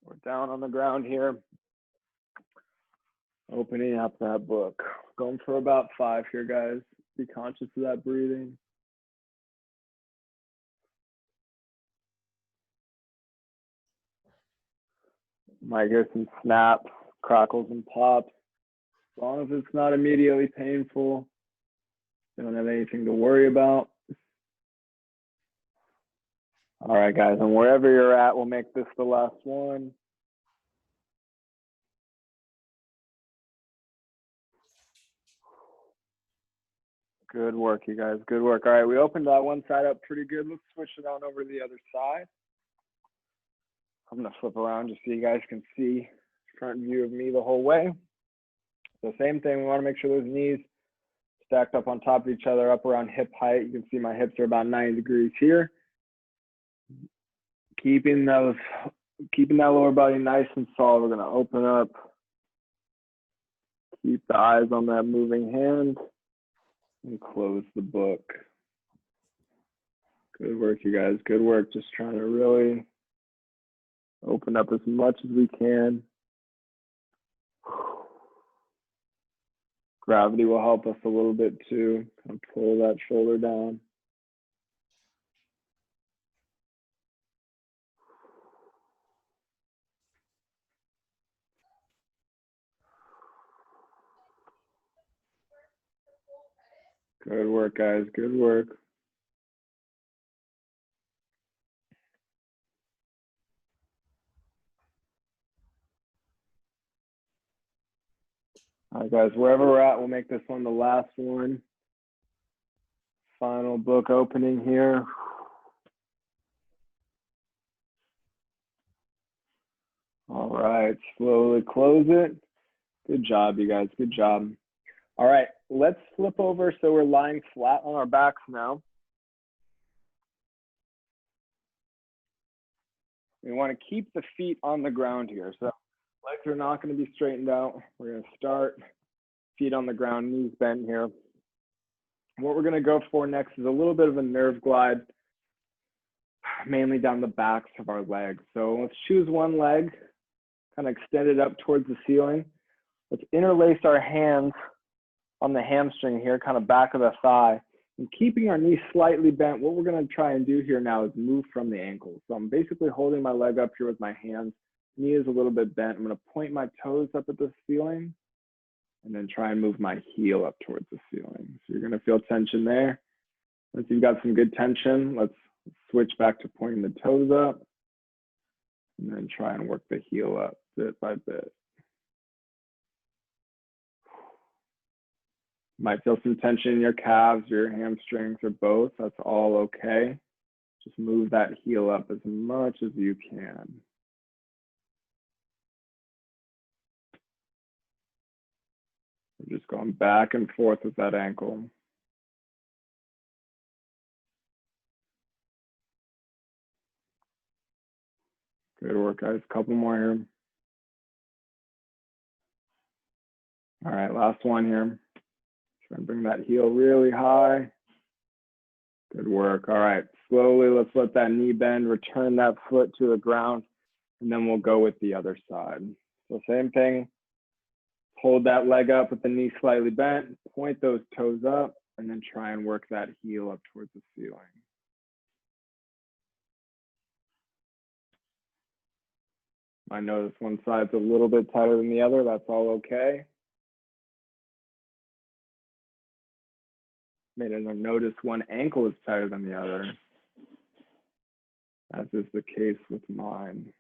We're down on the ground here, opening up that book. Going for about 5 here, guys. Be conscious of that breathing. Might hear some snaps, crackles, and pops. As long as it's not immediately painful, you don't have anything to worry about. All right, guys, and wherever you're at, we'll make this the last one. Good work, you guys, good work. All right, we opened that one side up pretty good. Let's switch it on over to the other side. I'm gonna flip around just so you guys can see front view of me the whole way. So same thing, we wanna make sure those knees stacked up on top of each other, up around hip height. You can see my hips are about 90 degrees here. Keeping that lower body nice and solid. We're gonna open up. Keep the eyes on that moving hand and close the book. Good work, you guys, good work. Just trying to really open up as much as we can. Gravity will help us a little bit too. Kind of pull that shoulder down. Good work, guys, good work. All right, guys, wherever we're at, we'll make this one the last one. Final book opening here. All right, slowly close it. Good job, you guys, good job. All right, let's flip over so we're lying flat on our backs now. We want to keep the feet on the ground here. So legs are not going to be straightened out. We're going to start feet on the ground, knees bent here. What we're going to go for next is a little bit of a nerve glide, mainly down the backs of our legs. So let's choose one leg, kind of extend it up towards the ceiling. Let's interlace our hands on the hamstring here, kind of back of the thigh. And keeping our knees slightly bent, what we're going to try and do here now is move from the ankles. So I'm basically holding my leg up here with my hands. Knee is a little bit bent. I'm going to point my toes up at the ceiling and then try and move my heel up towards the ceiling. So you're going to feel tension there. Once you've got some good tension, let's switch back to pointing the toes up and then try and work the heel up bit by bit. Might feel some tension in your calves, your hamstrings, or both. That's all okay. Just move that heel up as much as you can. We're just going back and forth with that ankle. Good work, guys. Couple more here. All right, last one here. Try and bring that heel really high. Good work. All right, slowly let's let that knee bend, return that foot to the ground, and then we'll go with the other side. So same thing, hold that leg up with the knee slightly bent, point those toes up, and then try and work that heel up towards the ceiling. I notice one side's a little bit tighter than the other. That's all okay. Made a notice one ankle is tighter than the other, as is the case with mine.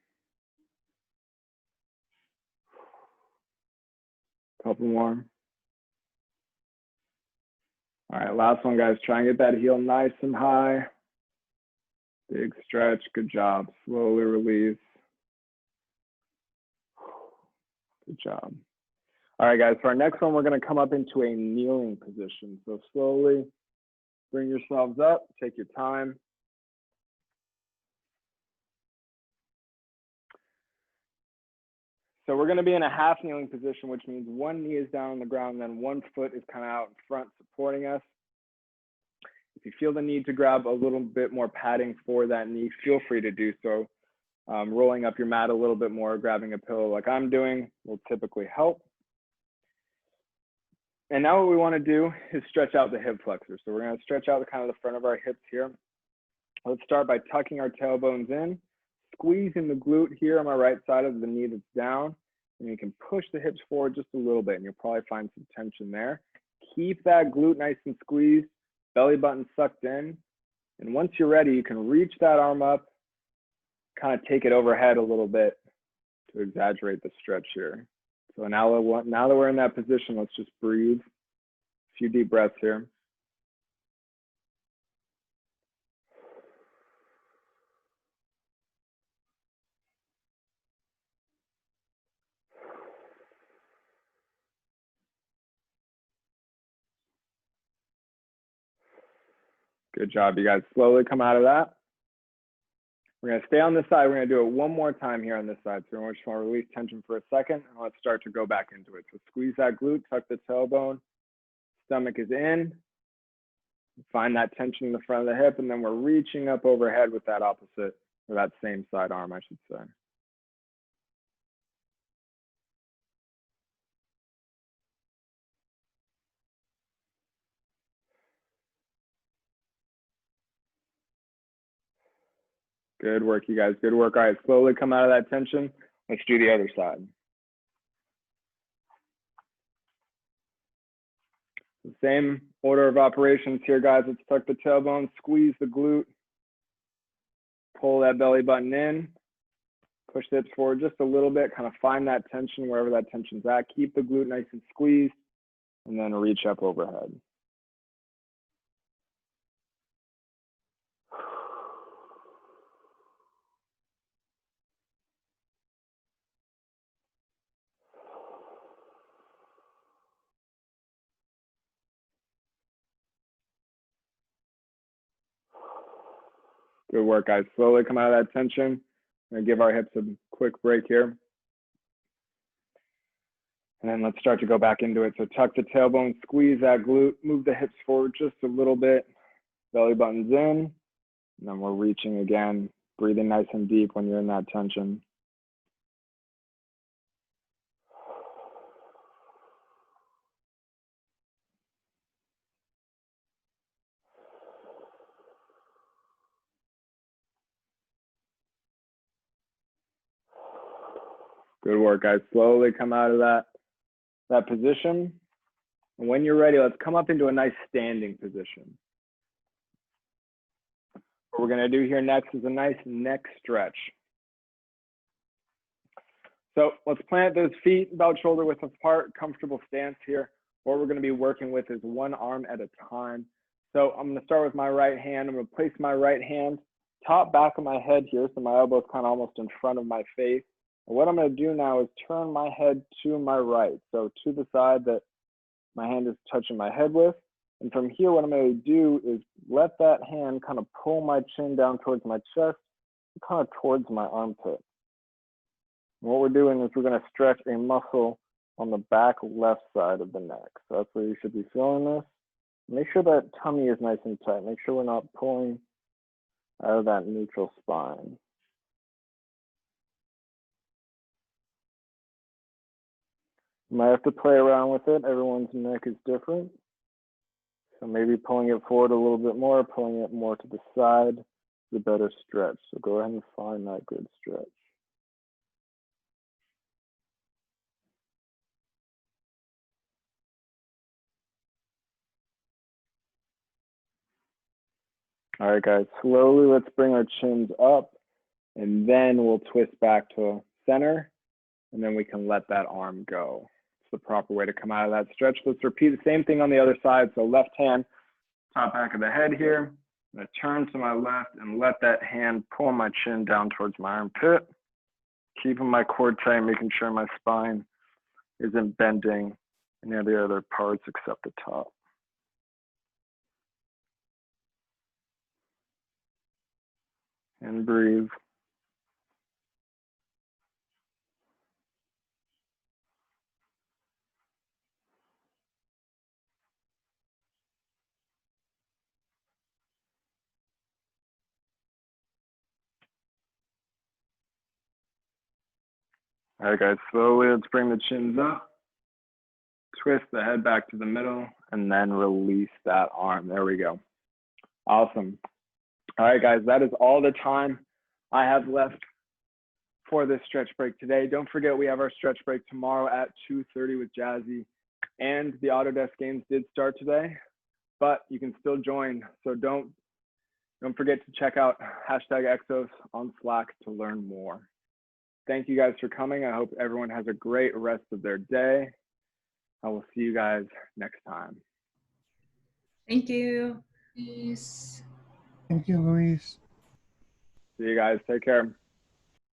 Couple more. All right, last one, guys. Try and get that heel nice and high. Big stretch, good job. Slowly release. Good job. All right, guys, for our next one, we're gonna come up into a kneeling position. So slowly bring yourselves up, take your time. So we're gonna be in a half kneeling position, which means one knee is down on the ground, and then one foot is kind of out in front supporting us. If you feel the need to grab a little bit more padding for that knee, feel free to do so. rolling up your mat a little bit more, grabbing a pillow like I'm doing will typically help. And now what we want to do is stretch out the hip flexors. So we're going to stretch out the kind of the front of our hips here. Let's start by tucking our tailbones in, squeezing the glute here on my right side of the knee that's down. And you can push the hips forward just a little bit and you'll probably find some tension there. Keep that glute nice and squeezed, belly button sucked in. And once you're ready, you can reach that arm up, kind of take it overhead a little bit to exaggerate the stretch here. So now that we're in that position, let's just breathe. A few deep breaths here. Good job, you guys. Slowly come out of that. We're going to stay on this side. We're going to do it one more time here on this side. So we just want to release tension for a second, and let's start to go back into it. So squeeze that glute, tuck the tailbone, stomach is in. Find that tension in the front of the hip, and then we're reaching up overhead with that opposite, or that same side arm, I should say. Good work, you guys. Good work. All right, slowly come out of that tension. Let's do the other side. The same order of operations here, guys. Let's tuck the tailbone, squeeze the glute, pull that belly button in, push the hips forward just a little bit, kind of find that tension wherever that tension's at. Keep the glute nice and squeezed, and then reach up overhead. Good work, guys. Slowly come out of that tension. I'm gonna give our hips a quick break here. And then let's start to go back into it. So tuck the tailbone, squeeze that glute, move the hips forward just a little bit. Belly button's in, and then we're reaching again, breathing nice and deep when you're in that tension. Good work, guys. Slowly come out of that position. And when you're ready, let's come up into a nice standing position. What we're gonna do here next is a nice neck stretch. So let's plant those feet about shoulder width apart, comfortable stance here. What we're gonna be working with is one arm at a time. So I'm gonna start with my right hand. I'm gonna place my right hand top back of my head here, so my elbow is kind of almost in front of my face. And what I'm gonna do now is turn my head to my right, so to the side that my hand is touching my head with. And from here, what I'm going to do is let that hand kind of pull my chin down towards my chest, kind of towards my armpit. And what we're doing is we're going to stretch a muscle on the back left side of the neck. So that's where you should be feeling this. Make sure that tummy is nice and tight. Make sure we're not pulling out of that neutral spine. You might have to play around with it. Everyone's neck is different. So maybe pulling it forward a little bit more, pulling it more to the side, the better stretch. So go ahead and find that good stretch. All right, guys, slowly let's bring our chins up, and then we'll twist back to center, and then we can let that arm go. It's the proper way to come out of that stretch. Let's repeat the same thing on the other side. So left hand, top back of the head here. I'm gonna turn to my left and let that hand pull my chin down towards my armpit. Keeping my core tight, making sure my spine isn't bending any of the other parts except the top. And breathe. All right, guys, slowly let's bring the chins up. Twist the head back to the middle and then release that arm. There we go. Awesome. All right, guys, that is all the time I have left for this stretch break today. Don't forget, we have our stretch break tomorrow at 2:30 with Jazzy. And the Autodesk games did start today, but you can still join. So don't forget to check out #Exos on Slack to learn more. Thank you guys for coming. I hope everyone has a great rest of their day. I will see you guys next time. Thank you. Peace. Thank you, Luis. See you guys. Take care.